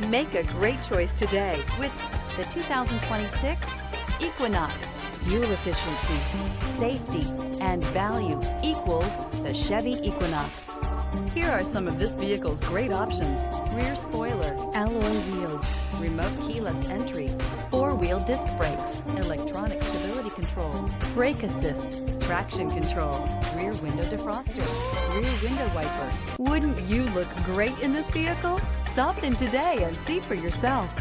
Make a great choice today with the 2026 Equinox. Fuel efficiency, safety, and value equals the Chevy Equinox. Here are some of this vehicle's great options: rear spoiler, alloy wheels, remote keyless entry, four-wheel disc brakes, electronic stability control, brake assist, traction control, rear window defroster, rear window wiper. Wouldn't you look great in this vehicle? Stop in today and see for yourself.